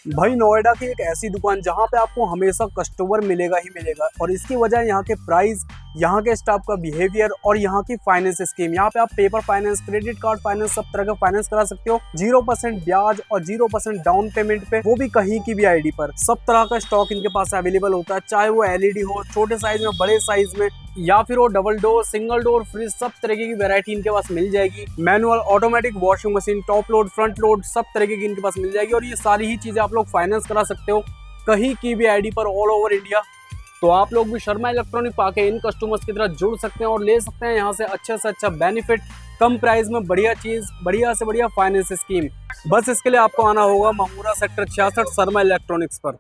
भाई नोएडा की एक ऐसी दुकान जहां पे आपको हमेशा कस्टमर मिलेगा ही मिलेगा और इसकी वजह यहाँ के प्राइस, यहाँ के स्टाफ का बिहेवियर और यहाँ की फाइनेंस स्कीम। यहाँ पे आप paper finance, credit card finance, सब तरह का फाइनेंस करा सकते हो 0% ब्याज और 0% डाउन पेमेंट पे, वो भी कहीं की भी आईडी पर। सब तरह का स्टॉक इनके पास अवेलेबल होता है, चाहे वो एलईडी हो, छोटे साइज में, बड़े साइज में, या फिर वो double door, single door fridge, सब तरीके की वैरायटी इनके पास मिल जाएगी। Manual, automatic washing machine, top load, front load, सब तरीके की इनके पास मिल जाएगी। और ये सारी ही चीजें आप लोग फाइनेंस करा सकते हो कहीं की भी आईडी पर, ऑल ओवर इंडिया। तो आप लोग भी शर्मा इलेक्ट्रॉनिक पाके इन कस्टमर्स की तरह जुड़ सकते हैं और ले सकते हैं यहाँ से अच्छा बेनिफिट, कम प्राइस में बढ़िया चीज, बढ़िया से बढ़िया फाइनेंस स्कीम। बस इसके लिए आपको आना होगा मामूरा सेक्टर 66 शर्मा इलेक्ट्रॉनिक्स पर।